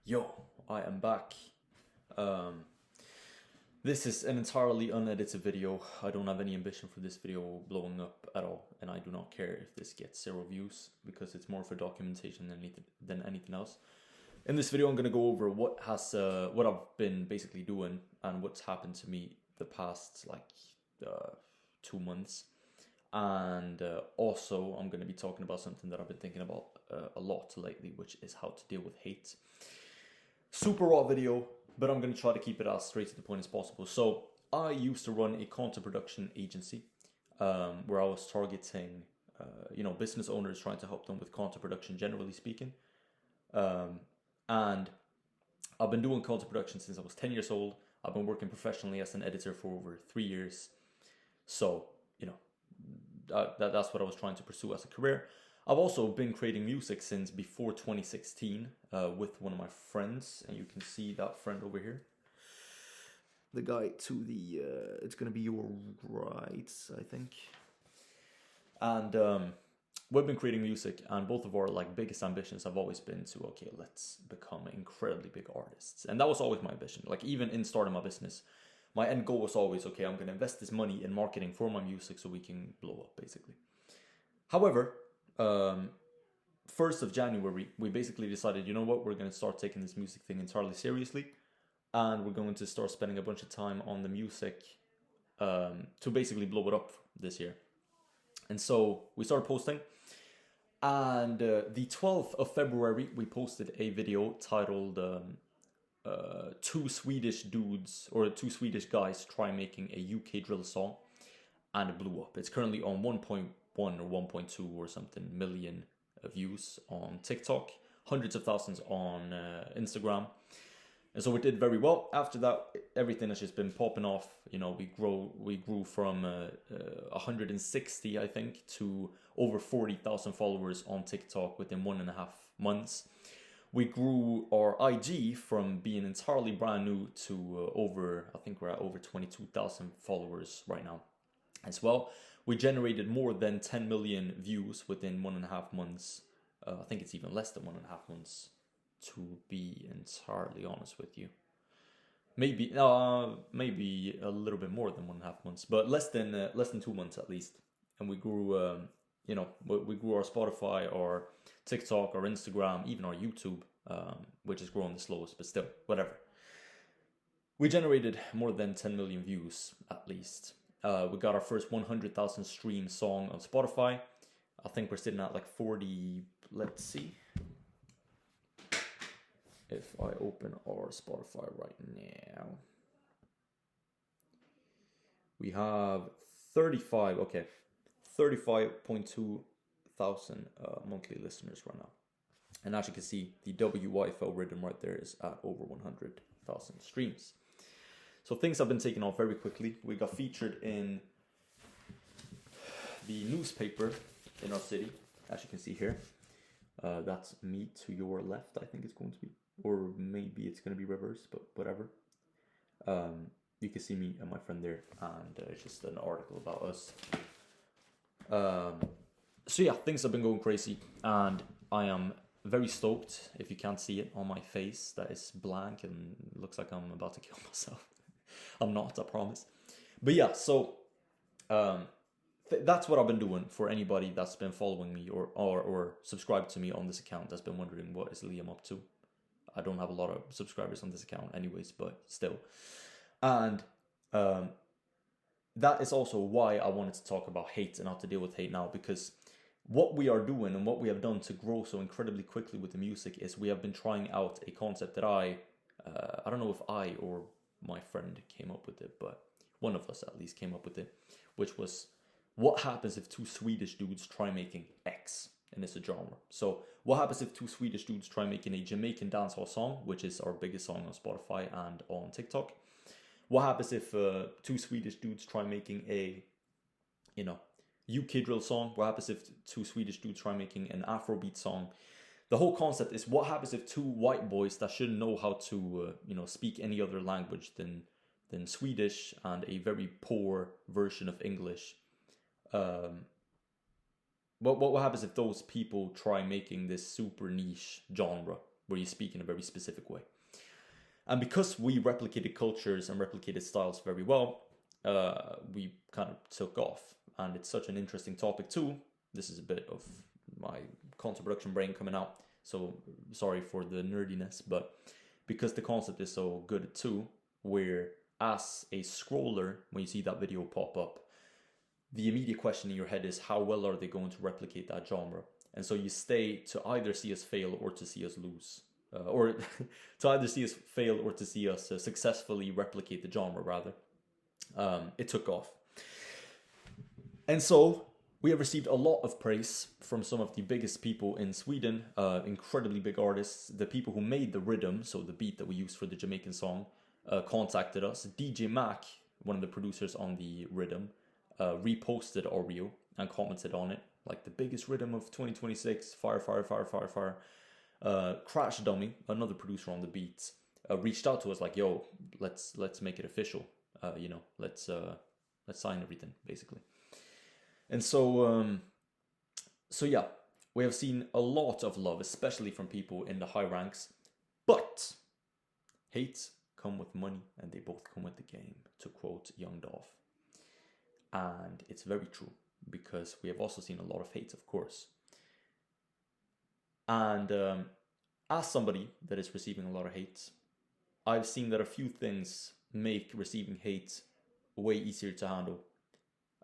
Yo, I am back. Um, this is an entirely unedited video. I don't have any ambition for this video blowing up at all, and I do not care if this gets 0 views because it's more for documentation than anything else. In this video, I'm gonna go over what I've been basically doing and what's happened to me the past 2 months, and also I'm gonna be talking about something that I've been thinking about a lot lately, which is how to deal with hate. Super raw video, but I'm going to try to keep it as straight to the point as possible. So I used to run a content production agency where I was targeting, business owners, trying to help them with content production, generally speaking. And I've been doing content production since I was 10 years old. I've been working professionally as an editor for over 3 years. So, that's what I was trying to pursue as a career. I've also been creating music since before 2016 with one of my friends, and you can see that friend over here. The guy to the, it's gonna be your right, I think. And we've been creating music, and both of our biggest ambitions have always been to, okay, let's become incredibly big artists. And that was always my ambition. Even in starting my business, my end goal was always, okay, I'm gonna invest this money in marketing for my music so we can blow up, basically. However, 1st of January, we basically decided, you know what, we're going to start taking this music thing entirely seriously, and we're going to start spending a bunch of time on the music to basically blow it up this year. And so we started posting, and the 12th of February, we posted a video titled two Swedish guys try making a UK drill song, and it blew up. It's currently on 1.1 or 1.2 or something million views on TikTok, hundreds of thousands on Instagram, and so it did very well. After that, everything has just been popping off. We grew from 160, I think, to over 40,000 followers on TikTok within 1.5 months. We grew our IG from being entirely brand new to I think we're at over 22,000 followers right now as well. We generated more than 10 million views within 1.5 months. I think it's even less than 1.5 months, to be entirely honest with you. Maybe a little bit more than 1.5 months, but less than 2 months at least. And we grew, we grew our Spotify, our TikTok, our Instagram, even our YouTube, which is growing the slowest, but still, whatever. We generated more than 10 million views at least. We got our first 100,000 stream song on Spotify. I think we're sitting at 40. Let's see. If I open our Spotify right now, we have 35.2 thousand monthly listeners right now. And as you can see, the WYFL rhythm right there is at over 100,000 streams. So things have been taken off very quickly. We got featured in the newspaper in our city, as you can see here. That's me to your left, I think it's going to be. Or maybe it's going to be reversed, but whatever. You can see me and my friend there, and it's just an article about us. So yeah, things have been going crazy, and I am very stoked. If you can't see it on my face, that is blank and looks like I'm about to kill myself. I'm not, I promise. But yeah, so that's what I've been doing. For anybody that's been following me or subscribed to me on this account that's been wondering, what is Liam up to? I don't have a lot of subscribers on this account anyways, but still. And that is also why I wanted to talk about hate and how to deal with hate now, because what we are doing and what we have done to grow so incredibly quickly with the music is we have been trying out a concept that I don't know if I or my friend came up with it, but one of us at least came up with it, which was, what happens if 2 Swedish dudes try making X? And it's a genre. So what happens if 2 Swedish dudes try making a Jamaican dancehall song, which is our biggest song on Spotify and on TikTok? What happens if 2 Swedish dudes try making a UK drill song? What happens if 2 Swedish dudes try making an Afrobeat song? The whole concept is, what happens if 2 white boys that shouldn't know how to speak any other language than Swedish and a very poor version of English, what happens if those people try making this super niche genre where you speak in a very specific way. And because we replicated cultures and replicated styles very well, we kind of took off. And it's such an interesting topic too. This is a bit of my content production brain coming out, so sorry for the nerdiness, but because the concept is so good too, where as a scroller, when you see that video pop up, the immediate question in your head is, how well are they going to replicate that genre? And so you stay to either see us fail or to see us lose. Or to either see us fail or to see us successfully replicate the genre, rather. It took off. And so we have received a lot of praise from some of the biggest people in Sweden, incredibly big artists. The people who made the rhythm, so the beat that we used for the Jamaican song, contacted us. DJ Mac, one of the producers on the rhythm, reposted our reel and commented on it, like, the biggest rhythm of 2026, fire, fire, fire, fire, fire. Crash Dummy, another producer on the beats, reached out to us like, yo, let's make it official. Let's sign everything, basically. And so yeah, we have seen a lot of love, especially from people in the high ranks. But hate come with money, and they both come with the game, to quote Young Dolph. And it's very true, because we have also seen a lot of hate, of course. And as somebody that is receiving a lot of hate, I've seen that a few things make receiving hate way easier to handle.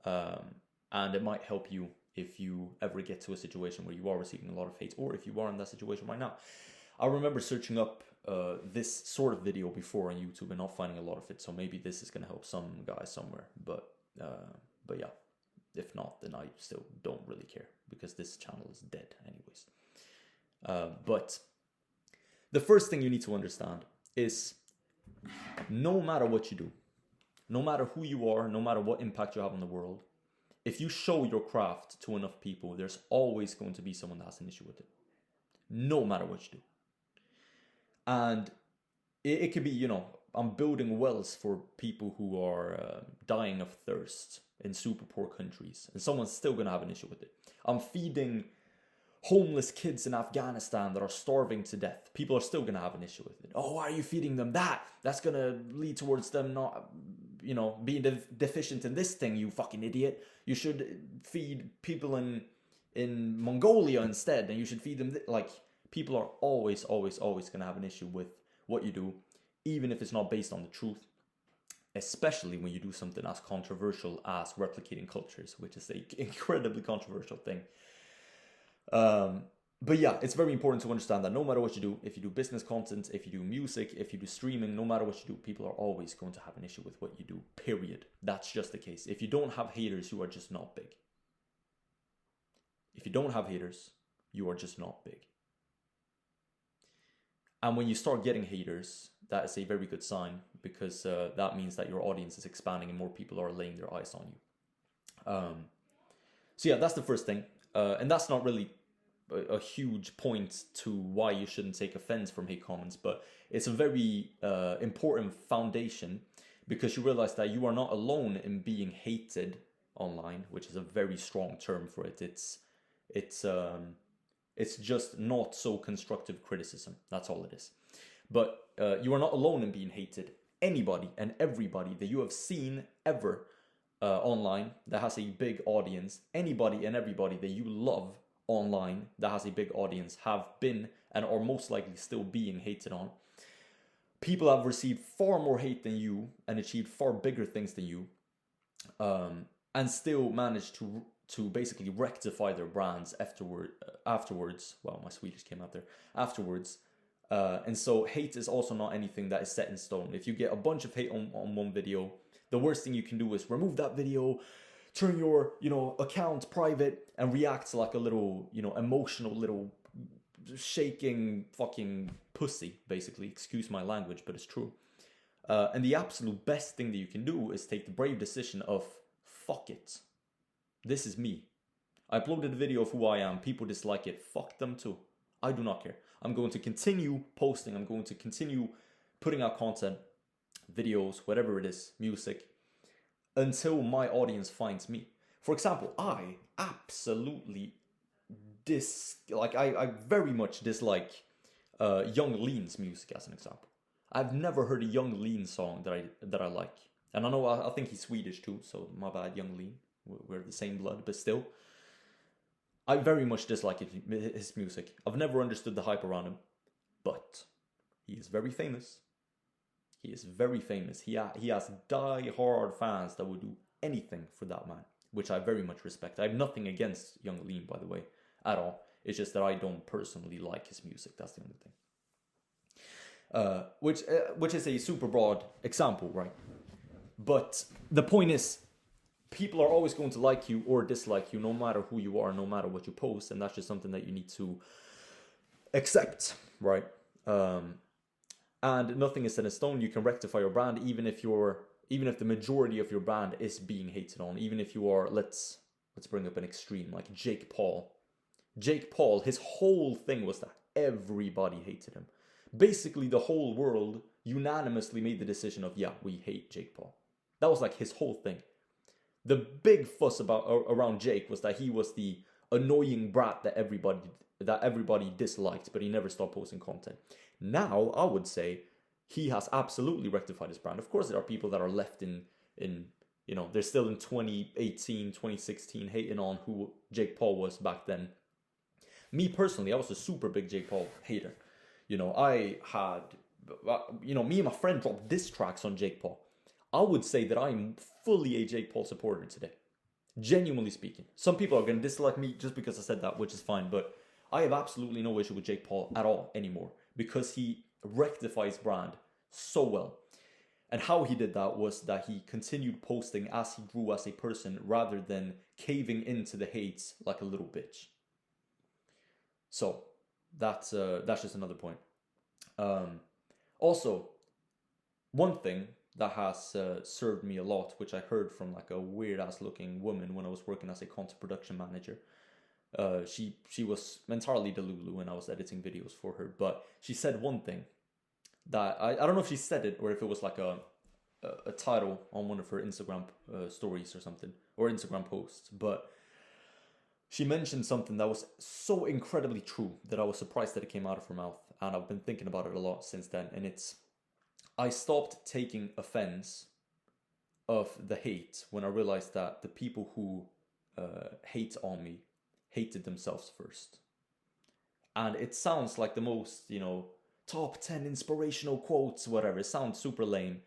And it might help you if you ever get to a situation where you are receiving a lot of hate, or if you are in that situation right now. I remember searching up this sort of video before on YouTube and not finding a lot of it, so maybe this is going to help some guys somewhere. But yeah, if not, then I still don't really care, because this channel is dead anyways. But the first thing you need to understand is, no matter what you do, no matter who you are, no matter what impact you have on the world, if you show your craft to enough people, there's always going to be someone that has an issue with it. No matter what you do. And it could be, I'm building wells for people who are dying of thirst in super poor countries, and someone's still going to have an issue with it. I'm feeding homeless kids in Afghanistan that are starving to death. People are still going to have an issue with it. Oh, why are you feeding them that? That's going to lead towards them not, being deficient in this thing, you fucking idiot. You should feed people in Mongolia instead, and you should feed them... people are always going to have an issue with what you do, even if it's not based on the truth. Especially when you do something as controversial as replicating cultures, which is an incredibly controversial thing. But yeah, it's very important to understand that no matter what you do, if you do business content, if you do music, if you do streaming, no matter what you do, people are always going to have an issue with what you do, period. That's just the case. If you don't have haters, you are just not big. If you don't have haters, you are just not big. And when you start getting haters, that is a very good sign, because that means that your audience is expanding and more people are laying their eyes on you. So yeah, that's the first thing. And that's not really a huge point to why you shouldn't take offense from hate comments, but it's a very important foundation, because you realize that you are not alone in being hated online, which is a very strong term for it. It's just not so constructive criticism. That's all it is. But you are not alone in being hated. Anybody and everybody that you have seen ever online that has a big audience, anybody and everybody that you love online that has a big audience, have been and are most likely still being hated on. People have received far more hate than you and achieved far bigger things than you, and still managed to basically rectify their brands afterwards. Wow, my Swedish came out there. Afterwards. And so hate is also not anything that is set in stone. If you get a bunch of hate on one video, the worst thing you can do is remove that video, turn your, account private, and react like a little, emotional little shaking fucking pussy, basically. Excuse my language, but it's true. And the absolute best thing that you can do is take the brave decision of, fuck it. This is me. I uploaded a video of who I am. People dislike it. Fuck them too. I do not care. I'm going to continue posting. I'm going to continue putting out content, videos, whatever it is, music, until my audience finds me. For example, I absolutely I very much dislike Young Lean's music as an example. I've never heard a Young Lean song that I like. And I know I think he's Swedish too, so my bad, Young Lean. We're the same blood, but still. I very much dislike his music. I've never understood the hype around him, but he is very famous. He is very famous. He has die-hard fans that would do anything for that man, which I very much respect. I have nothing against Young Lean, by the way, at all. It's just that I don't personally like his music. That's the only thing. Which is a super broad example, right? But the point is, people are always going to like you or dislike you, no matter who you are, no matter what you post, and that's just something that you need to accept, right? And nothing is set in stone. You can rectify your brand, even if the majority of your brand is being hated on. Even if you are, let's bring up an extreme like Jake Paul. Jake Paul, his whole thing was that everybody hated him. Basically, the whole world unanimously made the decision of, yeah, we hate Jake Paul. That was like his whole thing. The big fuss around Jake was that he was the annoying brat that everybody disliked, but he never stopped posting content. Now, I would say he has absolutely rectified his brand. Of course, there are people that are left in they're still in 2018, 2016, hating on who Jake Paul was back then. Me personally, I was a super big Jake Paul hater. Me and my friend dropped diss tracks on Jake Paul. I would say that I'm fully a Jake Paul supporter today. Genuinely speaking. Some people are going to dislike me just because I said that, which is fine. But I have absolutely no issue with Jake Paul at all anymore. Because he rectifies brand so well. And how he did that was that he continued posting as he grew as a person rather than caving into the hates like a little bitch. So that's just another point. Also, one thing that has served me a lot, which I heard from like a weird ass looking woman when I was working as a content production manager. She was entirely delulu when I was editing videos for her, but she said one thing that I don't know if she said it or if it was like a title on one of her Instagram stories or something, or Instagram posts, but she mentioned something that was so incredibly true that I was surprised that it came out of her mouth, and I've been thinking about it a lot since then. And it's, I stopped taking offense of the hate when I realized that the people who hate on me hated themselves first. And it sounds like the most, top 10 inspirational quotes, whatever. It sounds super lame,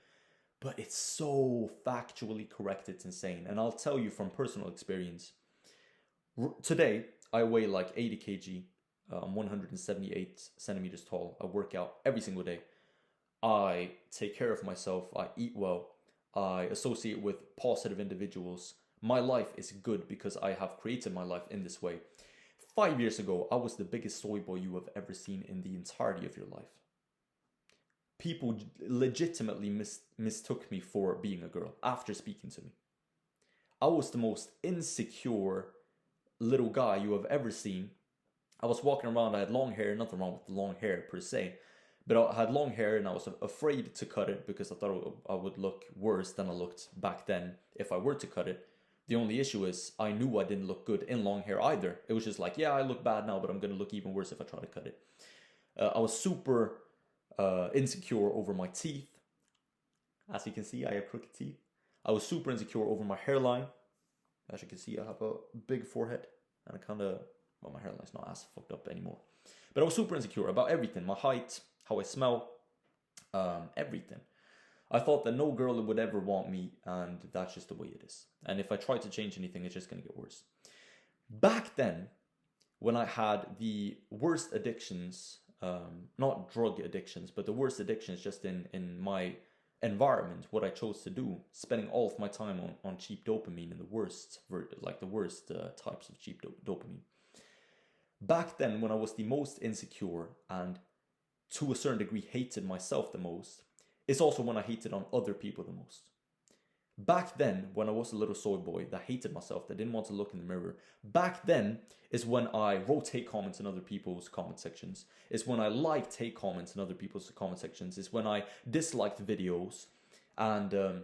but it's so factually correct, it's insane. And I'll tell you from personal experience. Today, I weigh like 80 kg. I'm 178 centimeters tall. I work out every single day. I take care of myself. I eat well. I associate with positive individuals. My life is good because I have created my life in this way. 5 years ago, I was the biggest soy boy you have ever seen in the entirety of your life. People legitimately mistook me for being a girl after speaking to me. I was the most insecure little guy you have ever seen. I was walking around, I had long hair, nothing wrong with long hair per se, but I had long hair and I was afraid to cut it because I thought I would look worse than I looked back then if I were to cut it. The only issue is I knew I didn't look good in long hair either. It was just like, yeah, I look bad now, but I'm going to look even worse if I try to cut it. I was super insecure over my teeth. As you can see, I have crooked teeth. I was super insecure over my hairline. As you can see, I have a big forehead. And my hairline's not as fucked up anymore. But I was super insecure about everything. My height, how I smell, everything. I thought that no girl would ever want me, and that's just the way it is. And if I try to change anything, it's just going to get worse. Back then, when I had the worst addictions, not drug addictions, but the worst addictions just in my environment, what I chose to do, spending all of my time on cheap dopamine and the worst types of cheap dopamine. Back then, when I was the most insecure and to a certain degree hated myself the most, it's also when I hated on other people the most. Back then, when I was a little soy boy that hated myself, that didn't want to look in the mirror, back then is when I wrote hate comments in other people's comment sections. It's when I liked hate comments in other people's comment sections. It's when I disliked videos and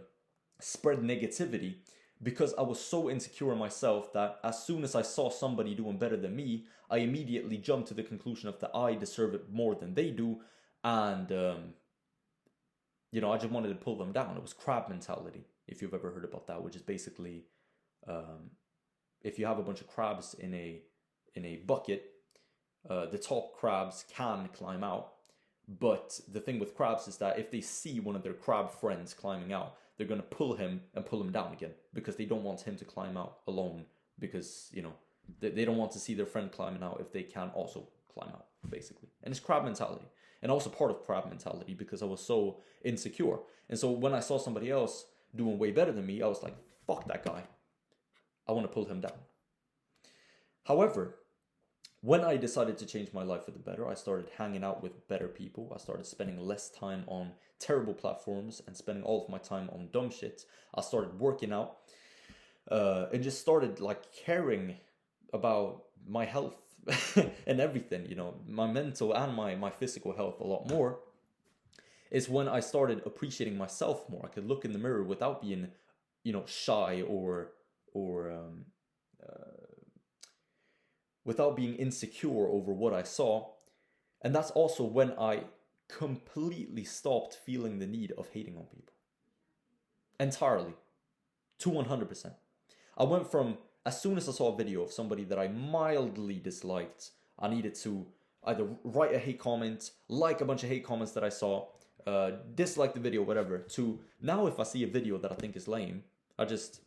spread negativity because I was so insecure in myself that as soon as I saw somebody doing better than me, I immediately jumped to the conclusion of that I deserve it more than they do. And, I just wanted to pull them down. It was crab mentality, if you've ever heard about that, which is basically, if you have a bunch of crabs in a bucket, the top crabs can climb out. But the thing with crabs is that if they see one of their crab friends climbing out, they're going to pull him and pull him down again, because they don't want him to climb out alone, because, they don't want to see their friend climbing out if they can also climb out, basically. And it's crab mentality. And also part of crab mentality, because I was so insecure. And so when I saw somebody else doing way better than me, I was like, fuck that guy. I want to pull him down. However, when I decided to change my life for the better, I started hanging out with better people. I started spending less time on terrible platforms and spending all of my time on dumb shit. I started working out and just started caring about my health and everything, my mental and my physical health a lot more. Is when I started appreciating myself more. I could look in the mirror without being, shy or without being insecure over what I saw. And that's also when I completely stopped feeling the need of hating on people. Entirely. To 100%. I went from, as soon as I saw a video of somebody that I mildly disliked, I needed to either write a hate comment, like a bunch of hate comments that I saw, dislike the video, whatever, to now if I see a video that I think is lame, I just,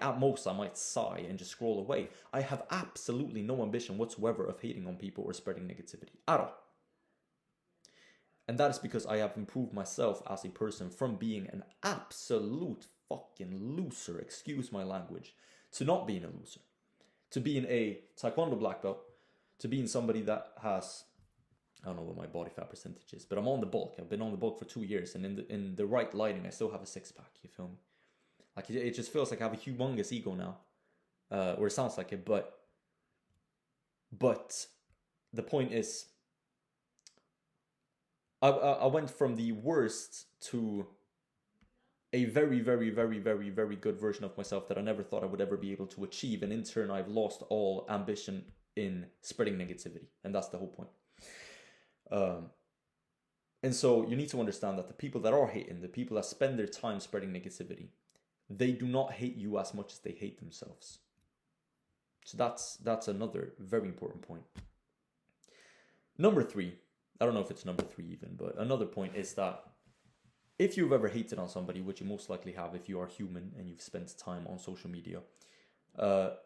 at most I might sigh and just scroll away. I have absolutely no ambition whatsoever of hating on people or spreading negativity at all. And that is because I have improved myself as a person from being an absolute fucking loser, excuse my language, to not being a loser. To being a Taekwondo black belt, to being somebody that has, I don't know what my body fat percentage is, but I'm on the bulk. I've been on the bulk for 2 years, and in the right lighting, I still have a six-pack, you feel me? It just feels like I have a humongous ego now, or it sounds like it, but the point is, I went from the worst to a very, very, very, very, very good version of myself that I never thought I would ever be able to achieve, and in turn, I've lost all ambition in spreading negativity, and that's the whole point. And so you need to understand that the people that are hating, the people that spend their time spreading negativity, they do not hate you as much as they hate themselves. So that's another very important point. Number 3, I don't know if it's number 3 even, but another point is that if you've ever hated on somebody, which you most likely have if you are human and you've spent time on social media,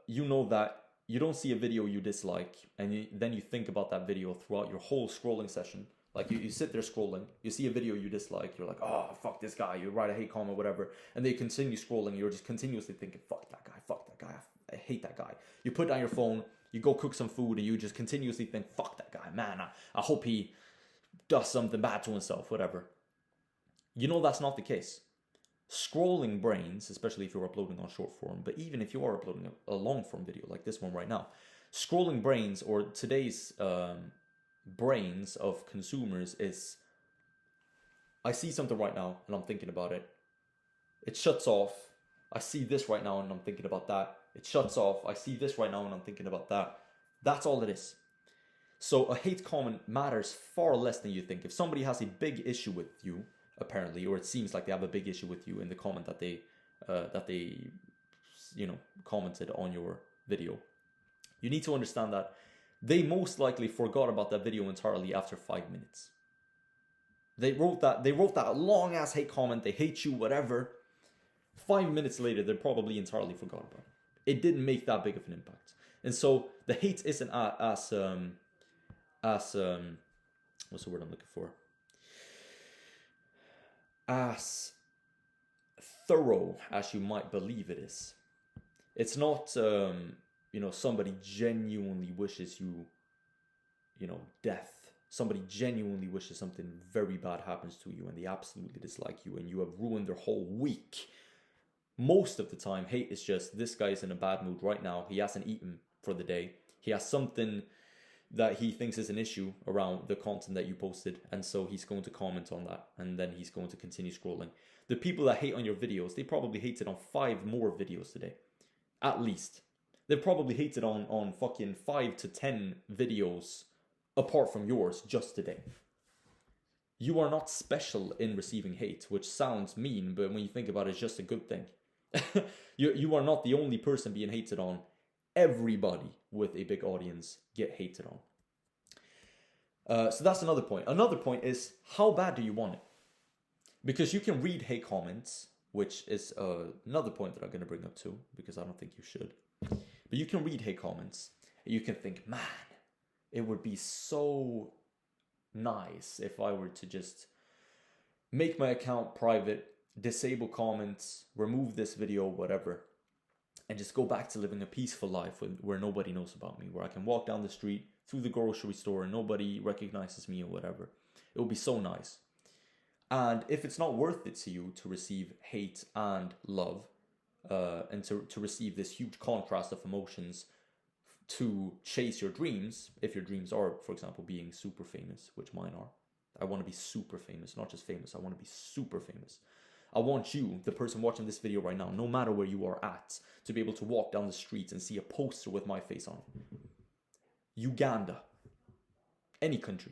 you know that you don't see a video you dislike and then you think about that video throughout your whole scrolling session. Like you sit there scrolling, you see a video you dislike, you're like, oh, fuck this guy, you write a hate comment, whatever, and then you continue scrolling, you're just continuously thinking, fuck that guy, I hate that guy. You put down your phone, you go cook some food, and you just continuously think, fuck that guy, man, I hope he does something bad to himself, whatever. You know that's not the case. Scrolling brains, especially if you're uploading on short form, but even if you are uploading a long form video like this one right now, scrolling brains, or today's brains of consumers, is I see something right now and I'm thinking about it. It shuts off. I see this right now and I'm thinking about that. It shuts off. I see this right now and I'm thinking about that. That's all it is. So a hate comment matters far less than you think. If somebody has a big issue with you, apparently, or it seems like they have a big issue with you in the comment that they commented on your video, you need to understand that they most likely forgot about that video entirely after 5 minutes. They wrote that long ass hate comment, they hate you, whatever. 5 minutes later, they probably entirely forgot about it. It didn't make that big of an impact. And so the hate isn't as what's the word I'm looking for? As thorough as you might believe it is. It's not, somebody genuinely wishes you, death. Somebody genuinely wishes something very bad happens to you and they absolutely dislike you and you have ruined their whole week. Most of the time, hate is just, this guy is in a bad mood right now. He hasn't eaten for the day. He has something, that he thinks is an issue around the content that you posted, and so he's going to comment on that, and then he's going to continue scrolling. The people that hate on your videos, they probably hated on 5 more videos today, at least. They've probably hated on fucking 5 to 10 videos apart from yours just today. You are not special in receiving hate, which sounds mean, but when you think about it, it's just a good thing. You are not the only person being hated on. Everybody with a big audience get hated on. So that's another point. Another point is, how bad do you want it? Because you can read hate comments, which is another point that I'm going to bring up too, because I don't think you should. But you can read hate comments, and you can think, man, it would be so nice if I were to just make my account private, disable comments, remove this video, whatever, and just go back to living a peaceful life where nobody knows about me, where I can walk down the street, through the grocery store, and nobody recognizes me or whatever. It would be so nice. And if it's not worth it to you to receive hate and love, and to receive this huge contrast of emotions to chase your dreams, if your dreams are, for example, being super famous, which mine are. I want to be super famous, not just famous. I want to be super famous. I want you, the person watching this video right now, no matter where you are at, to be able to walk down the streets and see a poster with my face on it. Uganda. Any country.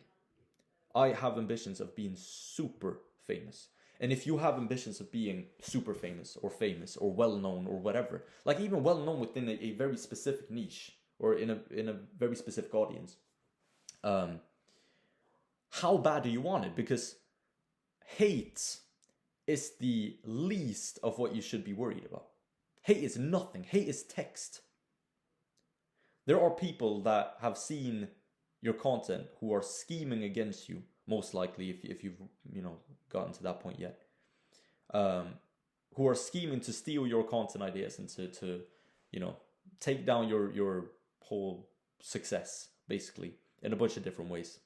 I have ambitions of being super famous. And if you have ambitions of being super famous or well-known or whatever, like even well-known within a very specific niche or in a very specific audience, how bad do you want it? Because hate is the least of what you should be worried about. Hate is nothing. Hate is text. There are people that have seen your content who are scheming against you, most likely, if you've gotten to that point yet, who are scheming to steal your content ideas and to take down your whole success, basically, in a bunch of different ways.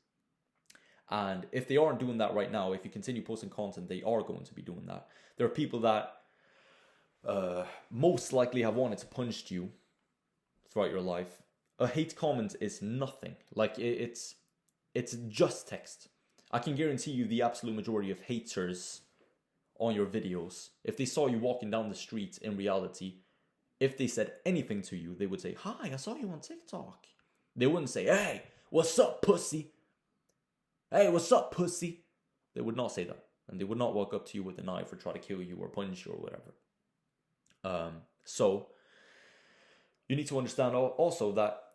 And if they aren't doing that right now, if you continue posting content, they are going to be doing that. There are people that most likely have wanted to punch you throughout your life. A hate comment is nothing. Like, it's just text. I can guarantee you the absolute majority of haters on your videos, if they saw you walking down the street in reality, if they said anything to you, they would say, "Hi, I saw you on TikTok." They wouldn't say, "Hey, what's up, pussy? Hey, what's up, pussy?" They would not say that. And they would not walk up to you with a knife or try to kill you or punch you or whatever. So, you need to understand also that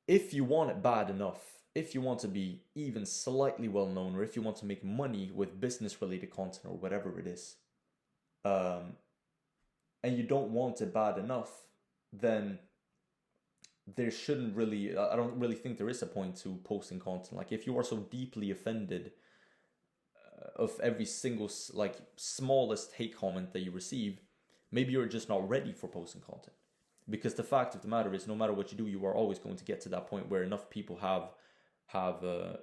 if you want it bad enough, if you want to be even slightly well known, or if you want to make money with business related content or whatever it is, and you don't want it bad enough, then there shouldn't really, I don't really think there is a point to posting content. Like, if you are so deeply offended of every single smallest hate comment that you receive, maybe you're just not ready for posting content. Because the fact of the matter is, no matter what you do, you are always going to get to that point where enough people have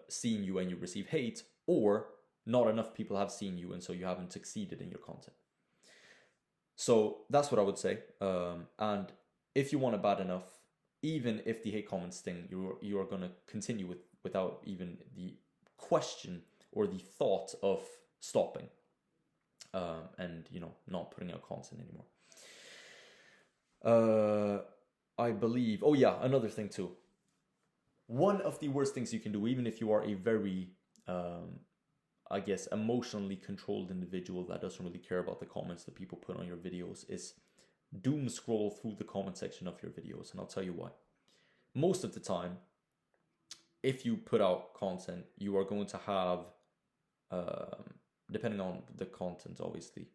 seen you and you receive hate, or not enough people have seen you and so you haven't succeeded in your content. So that's what I would say. And if you want it bad enough, even if the hate comments sting, you are going to continue without even the question or the thought of stopping and not putting out content anymore. I believe, another thing too. One of the worst things you can do, even if you are a very, emotionally controlled individual that doesn't really care about the comments that people put on your videos, is doom scroll through the comment section of your videos. And I'll tell you why. Most of the time, if you put out content, you are going to have, depending on the content, obviously,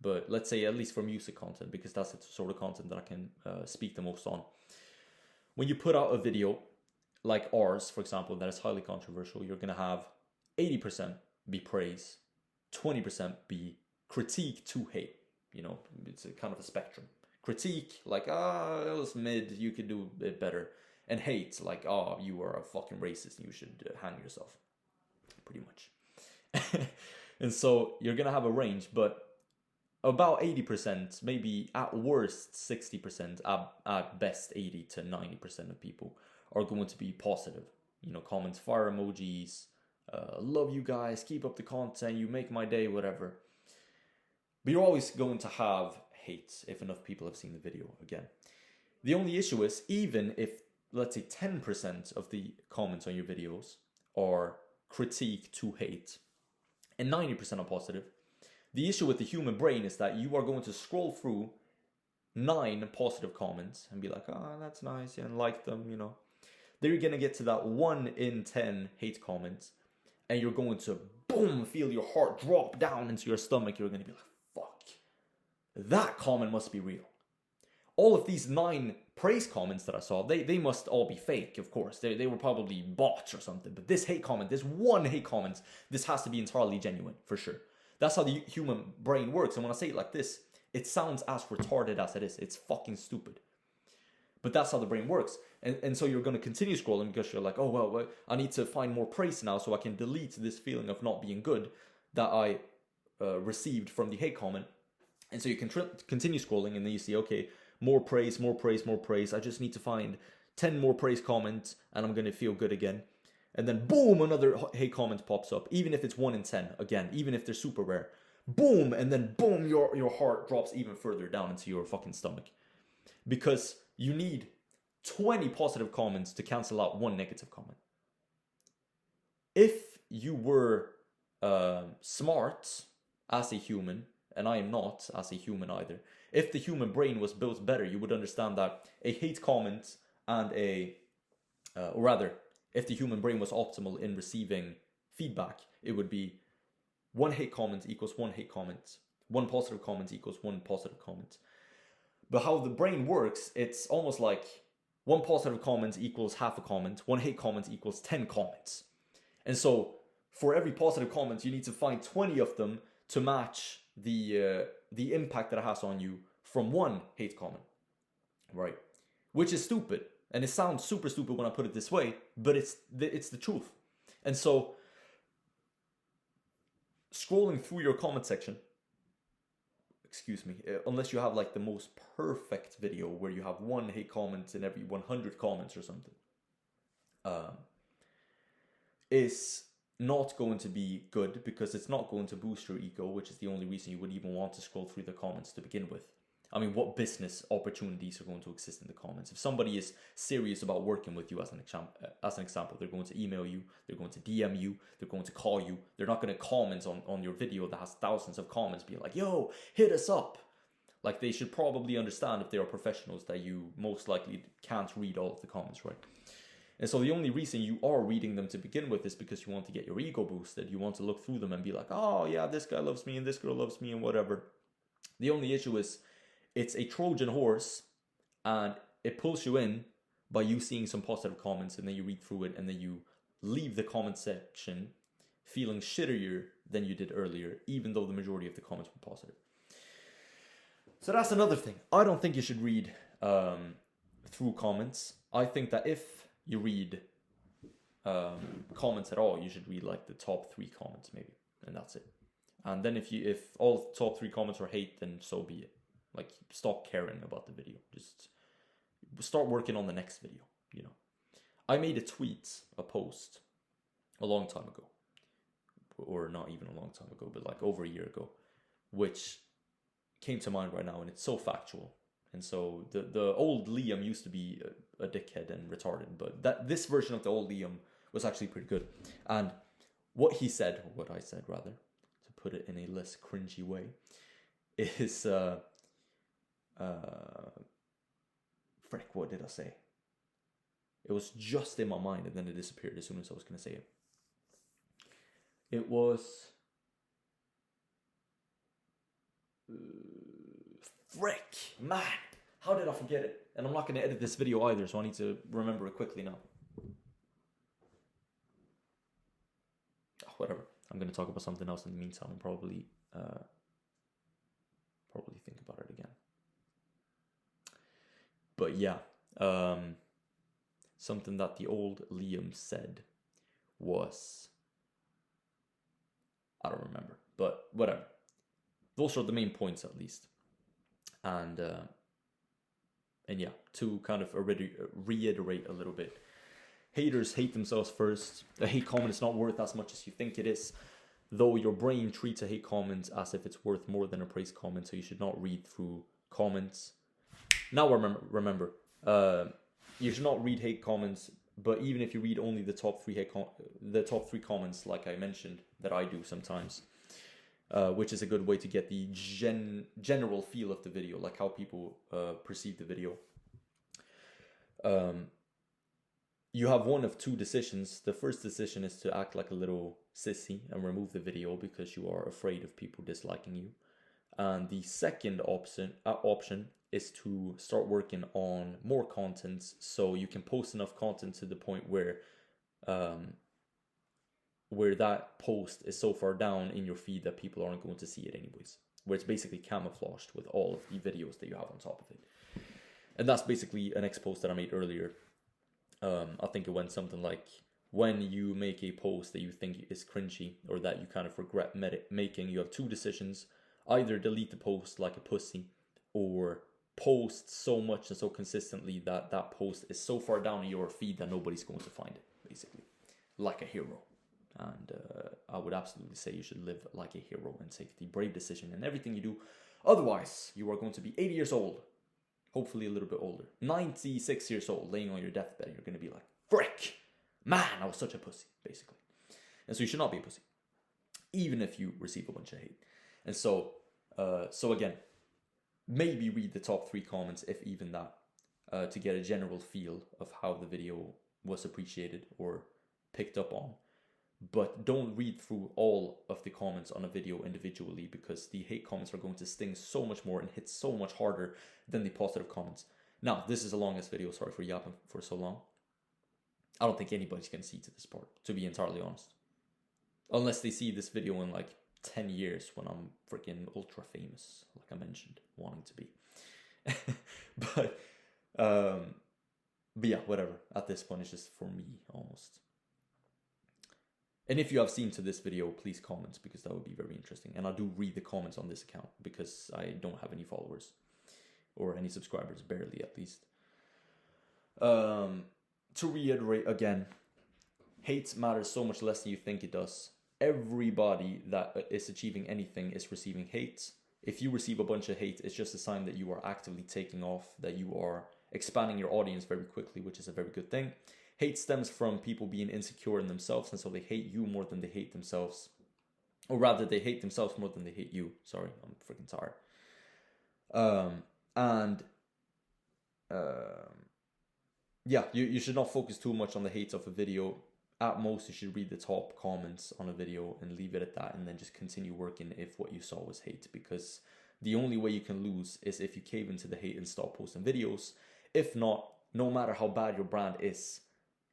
but let's say at least for music content, because that's the sort of content that I can speak the most on. When you put out a video like ours, for example, that is highly controversial, you're going to have 80% be praise, 20% be critique to hate. It's a kind of a spectrum. Critique, like, it was mid, you could do a bit better. And hate, like, you are a fucking racist and you should hang yourself. Pretty much. And so you're going to have a range, but about 80%, maybe at worst 60%, at best 80 to 90% of people are going to be positive. you know, comments, fire emojis, love you guys, keep up the content, you make my day, whatever. But you're always going to have hate if enough people have seen the video again. The only issue is, even if, let's say, 10% of the comments on your videos are critique to hate and 90% are positive, the issue with the human brain is that you are going to scroll through 9 positive comments and be like, oh, that's nice, and like them, you know. Then you're going to get to that 1 in 10 hate comments, and you're going to, boom, feel your heart drop down into your stomach. You're going to be like, fuck, that comment must be real. All of these 9 praise comments that I saw, they must all be fake, of course. They were probably bots or something. But this hate comment, this one hate comment, this has to be entirely genuine, for sure. That's how the human brain works. And when I say it like this, it sounds as retarded as it is. It's fucking stupid. But that's how the brain works. And so you're going to continue scrolling because you're like, oh, well, I need to find more praise now so I can delete this feeling of not being good that I received from the hate comment. And so you can continue scrolling, and then you see, okay, more praise, more praise, more praise. I just need to find 10 more praise comments and I'm going to feel good again. And then boom, another hate comment pops up, even if it's 1 in 10, again, even if they're super rare. Boom, and then boom, your heart drops even further down into your fucking stomach. Because you need 20 positive comments to cancel out 1 negative comment. If you were smart as a human, and I am not as a human either, if the human brain was built better, you would understand that a hate comment and or rather, if the human brain was optimal in receiving feedback, it would be 1 hate comment equals 1 hate comment, 1 positive comment equals 1 positive comment. But how the brain works, it's almost like 1 positive comment equals half a comment, 1 hate comment equals 10 comments. And so for every positive comment, you need to find 20 of them to match the impact that it has on you from 1 hate comment, right? Which is stupid. And it sounds super stupid when I put it this way, but it's the truth. And so scrolling through your comment section, unless you have like the most perfect video where you have 1 hate comment in every 100 comments or something, is not going to be good, because it's not going to boost your ego, which is the only reason you would even want to scroll through the comments to begin with. I mean, what business opportunities are going to exist in the comments? If somebody is serious about working with you, as an example, they're going to email you, they're going to DM you, they're going to call you. They're not going to comment on your video that has thousands of comments being like, yo, hit us up. Like, they should probably understand, if they are professionals, that you most likely can't read all of the comments, right? And so the only reason you are reading them to begin with is because you want to get your ego boosted. You want to look through them and be like, oh yeah, this guy loves me and this girl loves me and whatever. The only issue is, it's a Trojan horse, and it pulls you in by you seeing some positive comments, and then you read through it, and then you leave the comment section feeling shittier than you did earlier, even though the majority of the comments were positive. So that's another thing. I don't think you should read through comments. I think that if you read comments at all, you should read like the top 3 comments maybe, and that's it. And then if all top 3 comments are hate, then so be it. Like, stop caring about the video. Just start working on the next video, you know. I made a post a long time ago, or not even a long time ago, but like over a year ago, which came to mind right now, and it's so factual. And so the old Liam used to be a dickhead and retarded, but this version of the old Liam was actually pretty good. And what I said, to put it in a less cringy way, is frick, what did I say? It was just in my mind, and then it disappeared as soon as I was going to say it. It was frick, man, how did I forget it? And I'm not going to edit this video either, so I need to remember it quickly now. Whatever, I'm going to talk about something else in the meantime, and probably think about it again. But yeah, something that the old Liam said was, I don't remember, but whatever. Those are the main points, at least. And yeah, to kind of reiterate a little bit, Haters hate themselves first. A hate comment is not worth as much as you think it is, though your brain treats a hate comment as if it's worth more than a praise comment, so you should not read through comments. Now remember, you should not read hate comments, but even if you read only the top three comments, like I mentioned, that I do sometimes, which is a good way to get the general feel of the video, like how people perceive the video. You have one of two decisions. The first decision is to act like a little sissy and remove the video because you are afraid of people disliking you. And the second option is to start working on more content, so you can post enough content to the point where that post is so far down in your feed that people aren't going to see it anyways, where it's basically camouflaged with all of the videos that you have on top of it. And that's basically an X post that I made earlier. I think it went something like, when you make a post that you think is cringy or that you kind of regret making, you have two decisions. Either delete the post like a pussy, or post so much and so consistently that that post is so far down in your feed that nobody's going to find it, basically. Like a hero. And I would absolutely say you should live like a hero and take the brave decision in everything you do. Otherwise, you are going to be 80 years old. Hopefully a little bit older. 96 years old, laying on your deathbed. You're going to be like, frick! Man, I was such a pussy, basically. And so you should not be a pussy. Even if you receive a bunch of hate. And so again, maybe read the top 3 comments, if even that, to get a general feel of how the video was appreciated or picked up on. But don't read through all of the comments on a video individually, because the hate comments are going to sting so much more and hit so much harder than the positive comments. Now, this is the longest video, sorry for yapping for so long. I don't think anybody's going to see to this part, to be entirely honest. Unless they see this video in like 10 years when I'm freaking ultra famous, like I mentioned, wanting to be. But yeah, whatever. At this point, it's just for me, almost. And if you have seen to this video, please comment, because that would be very interesting. And I do read the comments on this account, because I don't have any followers. Or any subscribers, barely at least. To reiterate again, hate matters so much less than you think it does. Everybody that is achieving anything is receiving hate. If you receive a bunch of hate, it's just a sign that you are actively taking off, that you are expanding your audience very quickly, which is a very good thing. Hate stems from people being insecure in themselves, and so they hate you more than they hate themselves. Or rather, they hate themselves more than they hate you. Sorry, I'm freaking tired. Yeah, you should not focus too much on the hate of a video. At most, you should read the top comments on a video and leave it at that, and then just continue working if what you saw was hate, because the only way you can lose is if you cave into the hate and stop posting videos. If not, no matter how bad your brand is,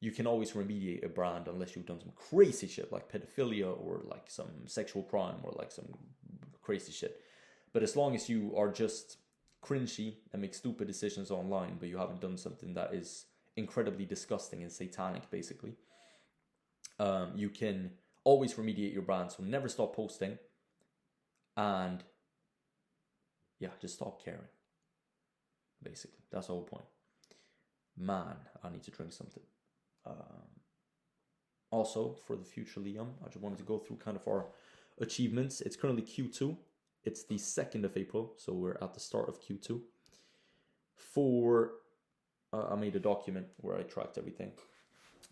you can always remediate a brand unless you've done some crazy shit like pedophilia or like some sexual crime or like some crazy shit. But as long as you are just cringy and make stupid decisions online, but you haven't done something that is incredibly disgusting and satanic, basically, you can always remediate your brand. So never stop posting, and yeah, just stop caring. Basically, that's the whole point. Man, I need to drink something. Also, for the future, Liam, I just wanted to go through kind of our achievements. It's currently Q2. It's the 2nd of April, so we're at the start of Q2. I made a document where I tracked everything.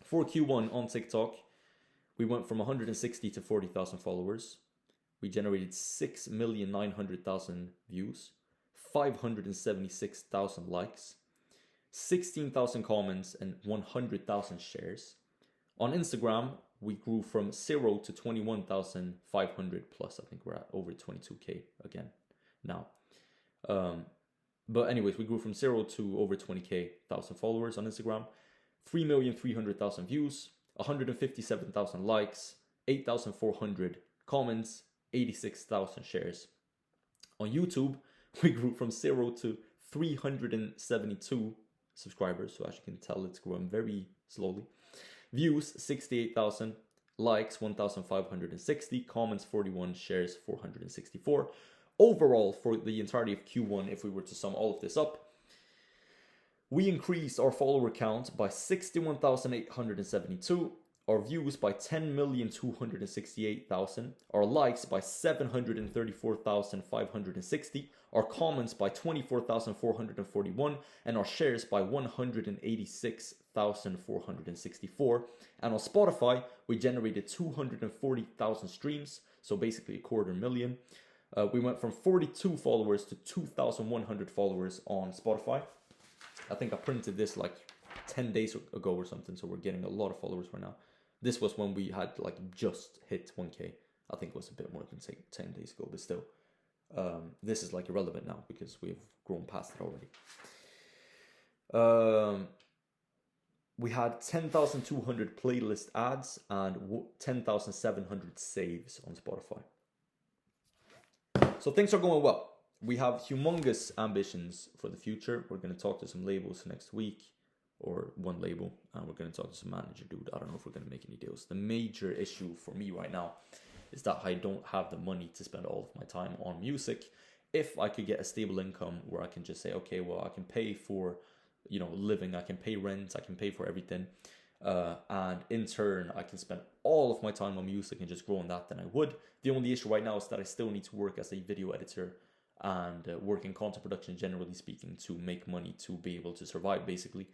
For Q1 on TikTok, we went from 160 to 40,000 followers. We generated 6,900,000 views, 576,000 likes, 16,000 comments, and 100,000 shares. On Instagram, we grew from 0 to 21,500 plus. I think we're at over 22k again now. But anyways, we grew from 0 to over 20,000 followers on Instagram, 3,300,000 views, 157,000 likes, 8,400 comments, 86,000 shares. On YouTube, we grew from 0 to 372 subscribers, so as you can tell, it's growing very slowly. Views 68,000, likes 1,560, comments 41, shares 464. Overall, for the entirety of Q1, if we were to sum all of this up, We increased our follower count by 61,872, our views by 10,268,000, our likes by 734,560, our comments by 24,441, and our shares by 186,464. And on Spotify, we generated 240,000 streams, so basically a 250,000. We went from 42 followers to 2,100 followers on Spotify. I think I printed this like 10 days ago or something, so we're getting a lot of followers right now. This was when we had like just hit 1K. I think it was a bit more than 10 days ago, but still. This is like irrelevant now because we've grown past it already. We had 10,200 playlist ads and 10,700 saves on Spotify. So things are going well. We have humongous ambitions for the future. We're going to talk to some labels next week, or one label, and we're going to talk to some manager dude. I don't know if we're going to make any deals. The major issue for me right now is that I don't have the money to spend all of my time on music. If I could get a stable income where I can just say, okay, well, I can pay for, living, I can pay rent, I can pay for everything, and in turn, I can spend all of my time on music and just grow on that, then I would. The only issue right now is that I still need to work as a video editor and work in content production, generally speaking, to make money, to be able to survive, basically.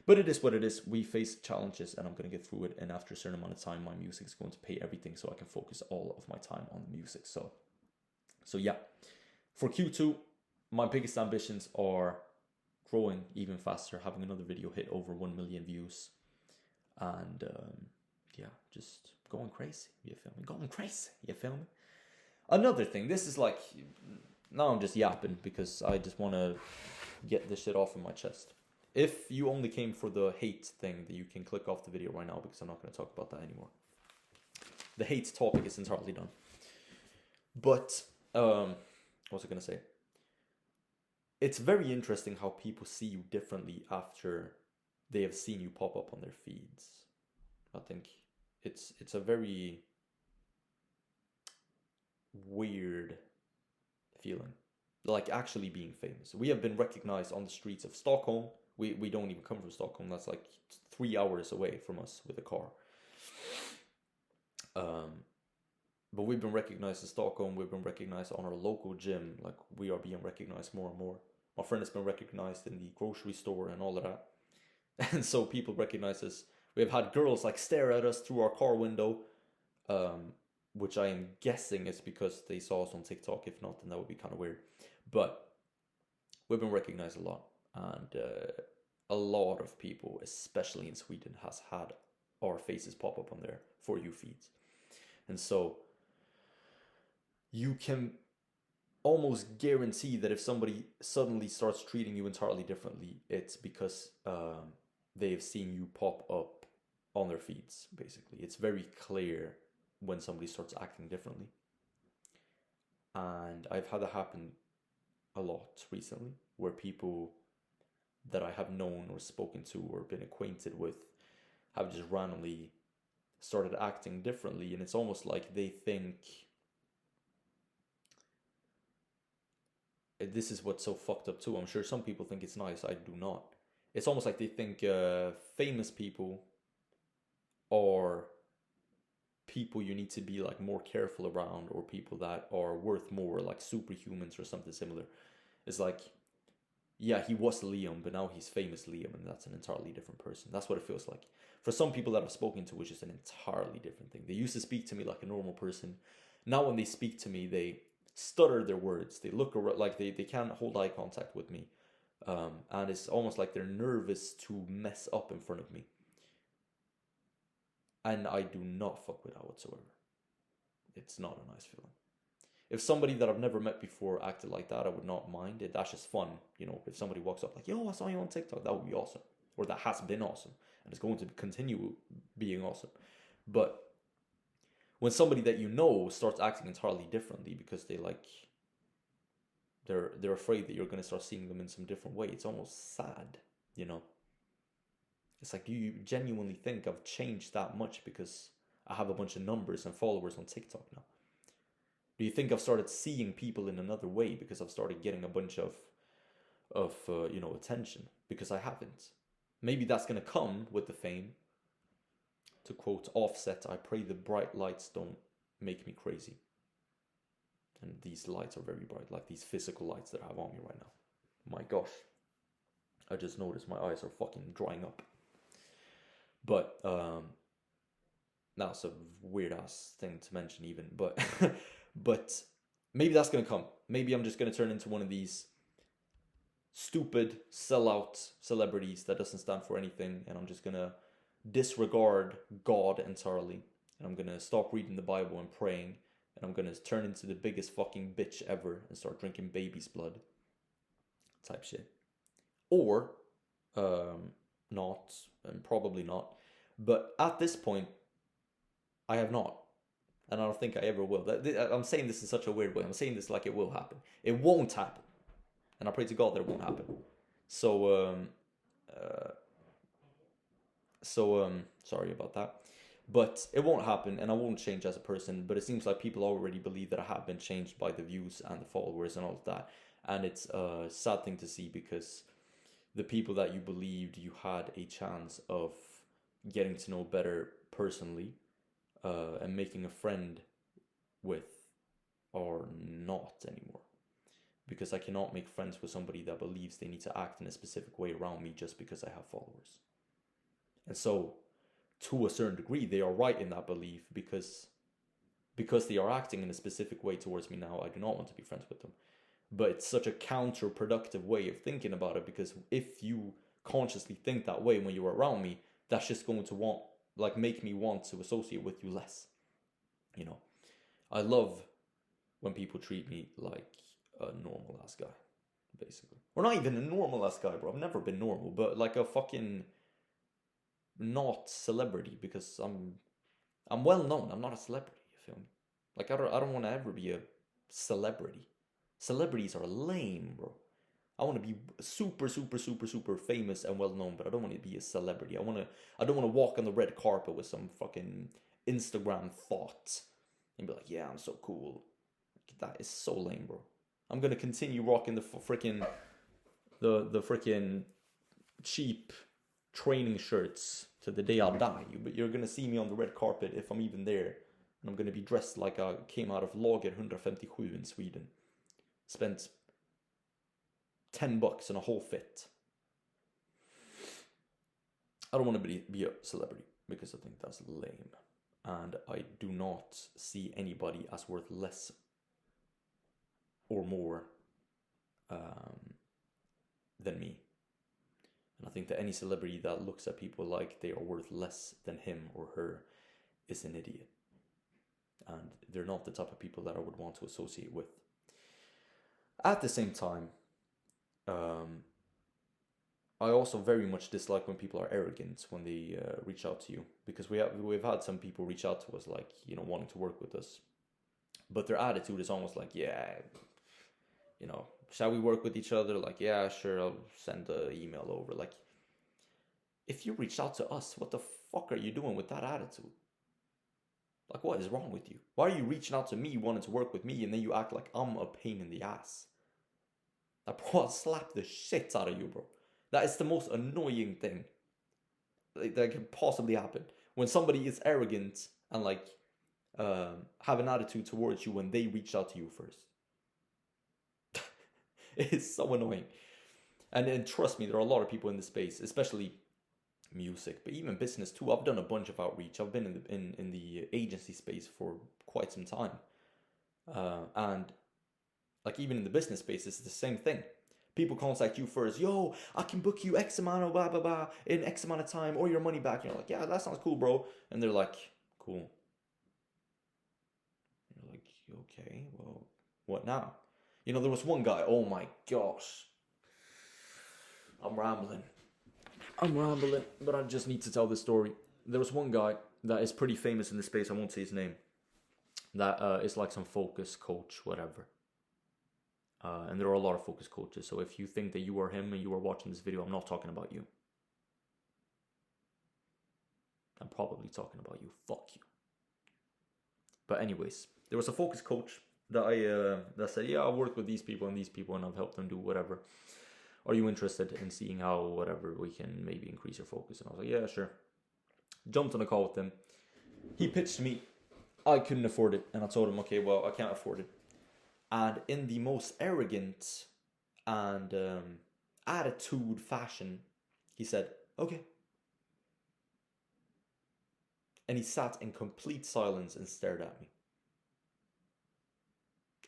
But it is what it is. We face challenges, and I'm going to get through it. And after a certain amount of time, my music is going to pay everything, so I can focus all of my time on the music. So yeah. For Q2, my biggest ambitions are growing even faster, having another video hit over 1 million views, and just going crazy. You feel me? Going crazy. You feel me? Another thing. This is like, now I'm just yapping because I just want to get this shit off of my chest. If you only came for the hate thing, then you can click off the video right now because I'm not going to talk about that anymore. The hate topic is entirely done. But, what was I going to say? It's very interesting how people see you differently after they have seen you pop up on their feeds. I think it's a very weird feeling, like actually being famous. We have been recognized on the streets of Stockholm. We don't even come from Stockholm. That's like 3 hours away from us with a car. But we've been recognized in Stockholm. We've been recognized on our local gym. Like, we are being recognized more and more. My friend has been recognized in the grocery store and all of that. And so people recognize us. We've had girls like stare at us through our car window, which I am guessing is because they saw us on TikTok. If not, then that would be kind of weird. But we've been recognized a lot. And a lot of people, especially in Sweden, has had our faces pop up on their For You feeds. And so you can almost guarantee that if somebody suddenly starts treating you entirely differently, it's because they've seen you pop up on their feeds, basically. It's very clear when somebody starts acting differently. And I've had that happen a lot recently, where people that I have known or spoken to or been acquainted with have just randomly started acting differently. And it's almost like they think, this is what's so fucked up too. I'm sure some people think it's nice. I do not. It's almost like they think famous people are people you need to be like more careful around, or people that are worth more, like superhumans or something similar. It's like, yeah, he was Liam, but now he's famous Liam, and that's an entirely different person. That's what it feels like. For some people that I've spoken to, which is an entirely different thing. They used to speak to me like a normal person. Now when they speak to me, they stutter their words. They look around, like they can't hold eye contact with me. And it's almost like they're nervous to mess up in front of me. And I do not fuck with that whatsoever. It's not a nice feeling. If somebody that I've never met before acted like that, I would not mind it. That's just fun. You know, if somebody walks up like, yo, I saw you on TikTok, that would be awesome. Or that has been awesome. And it's going to continue being awesome. But when somebody that you know starts acting entirely differently because they're afraid that you're going to start seeing them in some different way, it's almost sad, you know? It's like, do you genuinely think I've changed that much because I have a bunch of numbers and followers on TikTok now? Do you think I've started seeing people in another way because I've started getting a bunch of attention, because I haven't. Maybe that's gonna come with the fame. To quote Offset, I pray the bright lights don't make me crazy. And these lights are very bright, like these physical lights that I have on me right now. My gosh. I just noticed my eyes are fucking drying up. But that's a weird ass thing to mention even. But but maybe that's gonna come. Maybe I'm just gonna turn into one of these stupid sellout celebrities that doesn't stand for anything, and I'm just gonna disregard God entirely, and I'm gonna stop reading the Bible and praying, and I'm gonna turn into the biggest fucking bitch ever and start drinking baby's blood type shit. Or not, and probably not, but at this point I have not, and I don't think I ever will. I'm saying this in such a weird way. I'm saying this like it will happen. It won't happen, and I pray to God that it won't happen. So sorry about that, but it won't happen, and I won't change as a person. But it seems like people already believe that I have been changed by the views and the followers and all of that, and it's a sad thing to see, because the people that you believed you had a chance of getting to know better personally and making a friend with are not anymore. Because I cannot make friends with somebody that believes they need to act in a specific way around me just because I have followers. And so, to a certain degree, they are right in that belief, because they are acting in a specific way towards me now, I do not want to be friends with them. But it's such a counterproductive way of thinking about it, because if you consciously think that way when you're around me, that's just going to make me want to associate with you less. I love when people treat me like a normal ass guy, basically. Or not even a normal ass guy, bro. I've never been normal, but like a fucking not celebrity, because I'm well known. I'm not a celebrity, you feel me? Like I don't want to ever be a celebrity. Celebrities are lame, bro. I want to be super, super, super, super famous and well known, but I don't want to be a celebrity. I don't want to walk on the red carpet with some fucking Instagram thought and be like, yeah, I'm so cool. That is so lame, bro. I'm gonna continue rocking the freaking cheap training shirts to the day I'll die. But you're gonna see me on the red carpet if I'm even there, and I'm gonna be dressed like I came out of Lager 157 in Sweden. Spent $10 on a whole fit. I don't want to be a celebrity, because I think that's lame, and I do not see anybody as worth less or more than me. And I think that any celebrity that looks at people like they are worth less than him or her is an idiot. And they're not the type of people that I would want to associate with. At the same time, I also very much dislike when people are arrogant when they reach out to you, because we've had some people reach out to us like, wanting to work with us, but their attitude is almost like, yeah, shall we work with each other? Like, yeah, sure, I'll send an email over. Like, if you reach out to us, what the fuck are you doing with that attitude? Like, what is wrong with you? Why are you reaching out to me, wanting to work with me, and then you act like I'm a pain in the ass? Bro, I'll slap the shit out of you, bro. That is the most annoying thing that can possibly happen. When somebody is arrogant and have an attitude towards you when they reach out to you first. It's so annoying. And trust me, there are a lot of people in this space, especially music, but even business too. I've done a bunch of outreach. I've been in the agency space for quite some time. And even in the business space, it's the same thing. People contact you first. Yo, I can book you X amount of blah, blah, blah in X amount of time or your money back. You're like, yeah, that sounds cool, bro. And they're like, cool. You're like, okay, well, what now? There was one guy, oh my gosh. I'm rambling, but I just need to tell this story. There was one guy that is pretty famous in the space, I won't say his name, that is like some focus coach, whatever. And there are a lot of focus coaches, so if you think that you are him and you are watching this video, I'm not talking about you. I'm probably talking about you. Fuck you. But anyways, there was a focus coach that that said, yeah, I've worked with these people and I've helped them do whatever. are you interested in seeing how whatever we can maybe increase your focus? And I was like, yeah, sure. Jumped on a call with him. He pitched to me. I couldn't afford it, and I told him, okay, well, I can't afford it. And in the most arrogant and attitude fashion, he said, okay. And he sat in complete silence and stared at me.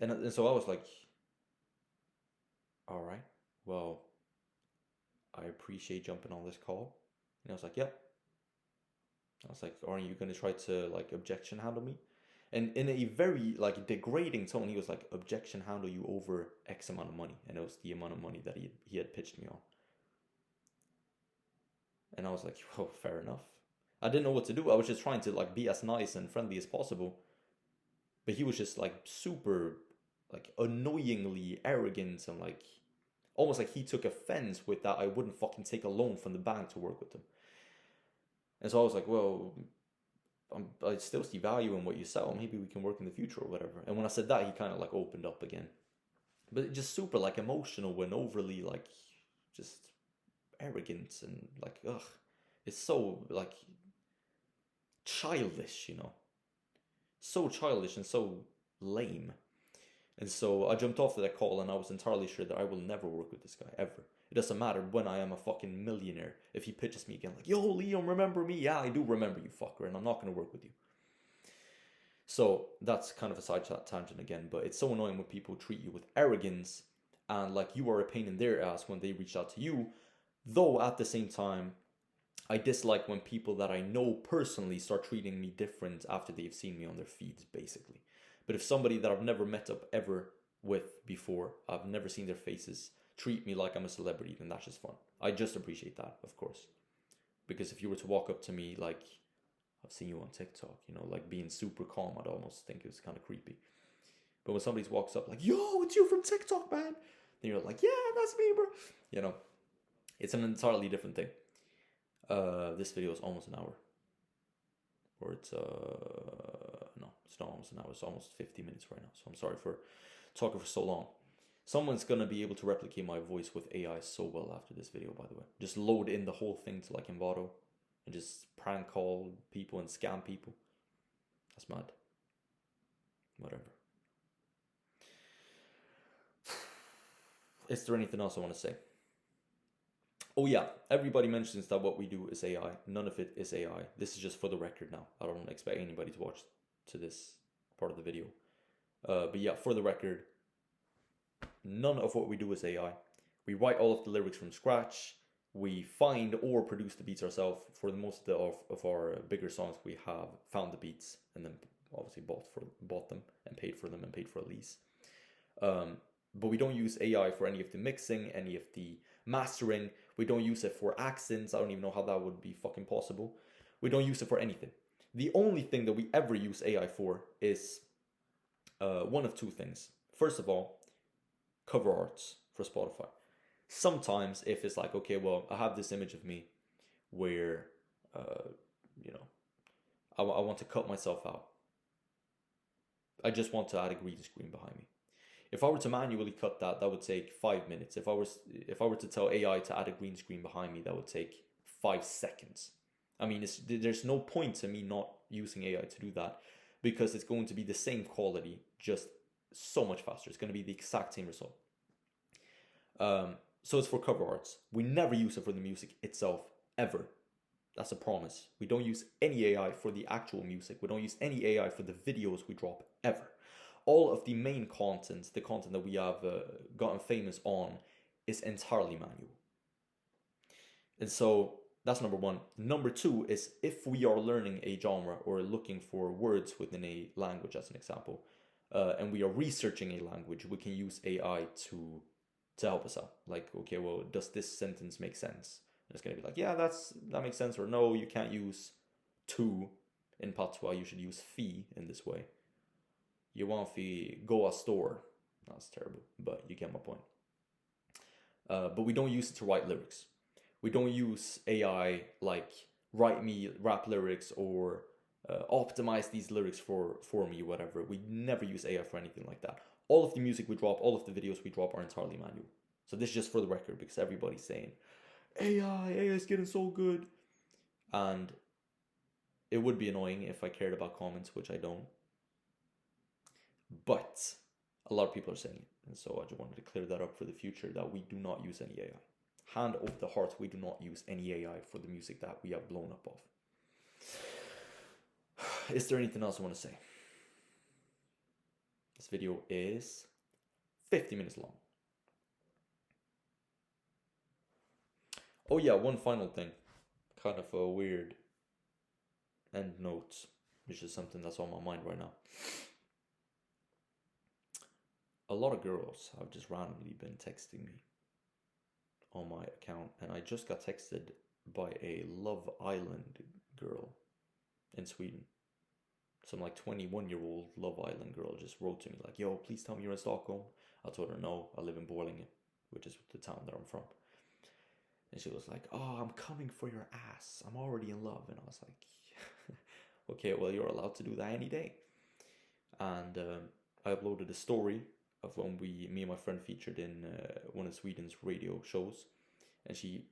And so I was like, all right, well, I appreciate jumping on this call. And I was like, yeah. I was like, aren't you going to try to like objection handle me? And in a very like degrading tone, he was like, objection handle you over X amount of money. And it was the amount of money that he had pitched me on. And I was like, well, fair enough. I didn't know what to do. I was just trying to like be as nice and friendly as possible. But he was just like super like annoyingly arrogant and like almost like he took offense with that I wouldn't fucking take a loan from the bank to work with him. And so I was like, well, I still see value in what you sell. Maybe we can work in the future or whatever. And when I said that, he kind of like opened up again. But just super like emotional and overly like just arrogant and like, ugh. It's so like childish, you know. So childish and so lame. And so I jumped off of that call and I was entirely sure that I will never work with this guy, ever. It doesn't matter when I am a fucking millionaire. If he pitches me again, like, yo, Liam, remember me? Yeah, I do remember you, fucker, and I'm not going to work with you. So that's kind of a side tangent again, but it's so annoying when people treat you with arrogance and like you are a pain in their ass when they reach out to you. Though at the same time, I dislike when people that I know personally start treating me different after they've seen me on their feeds, basically. But if somebody that I've never met up ever with before, I've never seen their faces, treat me like I'm a celebrity, then that's just fun. I just appreciate that, of course. Because if you were to walk up to me like, I've seen you on TikTok, you know, like being super calm, I'd almost think it was kind of creepy. But when somebody walks up like, yo, it's you from TikTok, man. Then you're like, yeah, that's me, bro. You know, it's an entirely different thing. This video is almost an hour. Or it's, no, it's not almost an hour. It's almost 50 minutes right now. So I'm sorry for talking for so long. Someone's going to be able to replicate my voice with AI so well after this video, by the way. Just load in the whole thing to like Envato and just prank call people and scam people. That's mad. Whatever. Is there anything else I want to say? Oh yeah, everybody mentions that what we do is AI. None of it is AI. This is just for the record now. I don't expect anybody to watch to this part of the video. But yeah, for the record, none of what we do is AI. We write all of the lyrics from scratch. We find or produce the beats ourselves. For the most of our bigger songs, we have found the beats and then obviously bought them and paid for them and paid for a lease. But we don't use AI for any of the mixing, any of the mastering. We don't use it for accents. I don't even know how that would be fucking possible. We don't use it for anything. The only thing that we ever use AI for is one of two things. First of all, cover arts for Spotify. Sometimes if it's like, okay, well, I have this image of me where, you know, I want to cut myself out. I just want to add a green screen behind me. If I were to manually cut that, that would take 5 minutes. If I were to tell AI to add a green screen behind me, that would take 5 seconds. I mean, there's no point to me not using AI to do that because it's going to be the same quality, just so much faster. It's going to be the exact same result. So it's for cover arts. We never use it for the music itself, ever. That's a promise. We don't use any AI for the actual music. We don't use any AI for the videos we drop, ever. All of the main content, the content that we have gotten famous on, is entirely manual. And so that's number one. Number two is if we are learning a genre or looking for words within a language, as an example, and we are researching a language, we can use AI to help us out. Like, okay, well, does this sentence make sense? And it's going to be like, yeah, that makes sense, or no, you can't use tu in patois, you should use fi in this way. You want to go a store. That's terrible, but you get my point. But we don't use it to write lyrics. We don't use AI like write me rap lyrics or optimize these lyrics for me, whatever. We never use AI for anything like that. All of the music we drop, all of the videos we drop are entirely manual. So this is just for the record, because everybody's saying AI is getting so good, and it would be annoying if I cared about comments, which I don't. But a lot of people are saying it, and so I just wanted to clear that up for the future, that we do not use any AI. Hand over the heart, we do not use any AI for the music that we have blown up of. Is there anything else I want to say? This video is 50 minutes long. Oh yeah, one final thing. Kind of a weird end note, which is something that's on my mind right now. A lot of girls have just randomly been texting me on my account, and I just got texted by a Love Island girl in Sweden. Some like 21-year-old Love Island girl just wrote to me like, yo, please tell me you're in Stockholm. I told her no, I live in Borlänge, which is the town that I'm from. And she was like, oh, I'm coming for your ass, I'm already in love. And I was like, okay, well, you're allowed to do that any day. And I uploaded a story of when me and my friend featured in one of Sweden's radio shows, and she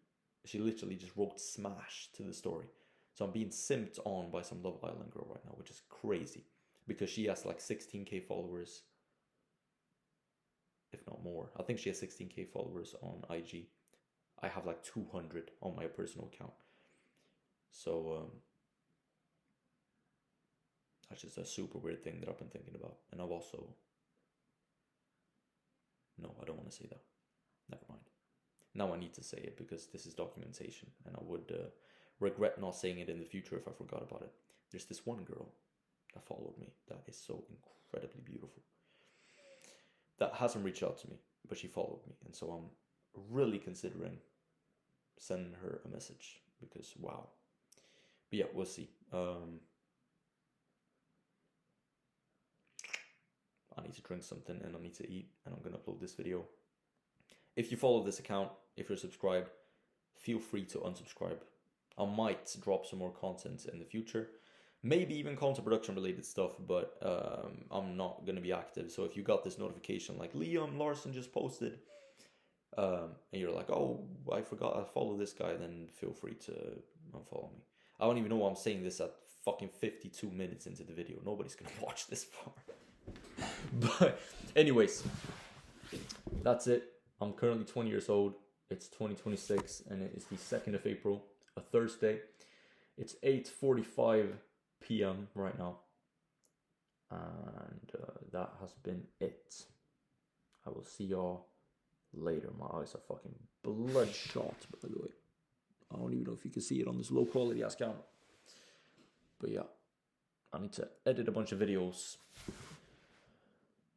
literally just wrote smash to the story. So I'm being simped on by some Love Island girl right now, which is crazy, because she has like 16k followers, if not more. I think she has 16k followers on IG. I have like 200 on my personal account. So that's just a super weird thing that I've been thinking about. And I've also... No, I don't want to say that. Never mind. Now I need to say it because this is documentation, and I would regret not saying it in the future if I forgot about it. There's this one girl that followed me that is so incredibly beautiful, that hasn't reached out to me, but she followed me, and so I'm really considering sending her a message, because wow. But yeah, we'll see. I need to drink something and I need to eat, and I'm gonna upload this video. If you follow this account, if you're subscribed, feel free to unsubscribe. I might drop some more content in the future, maybe even content production related stuff, but I'm not gonna be active. So if you got this notification like Liam Larson just posted, and you're like, oh, I forgot I follow this guy, then feel free to unfollow me. I don't even know why I'm saying this at fucking 52 minutes into the video. Nobody's gonna watch this far. But anyways, that's it. I'm currently 20 years old. It's 2026, and it is the 2nd of April, a Thursday. It's 8:45 p.m. right now, and that has been it. I will see y'all later. My eyes are fucking bloodshot, by the way. I don't even know if you can see it on this low quality ass camera. But yeah, I need to edit a bunch of videos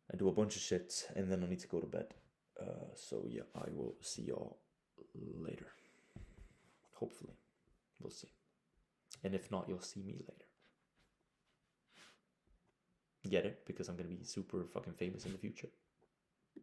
and do a bunch of shit, and then I need to go to bed. So yeah, I will see y'all later. Hopefully. We'll see. And if not, you'll see me later. Get it? Because I'm gonna be super fucking famous in the future.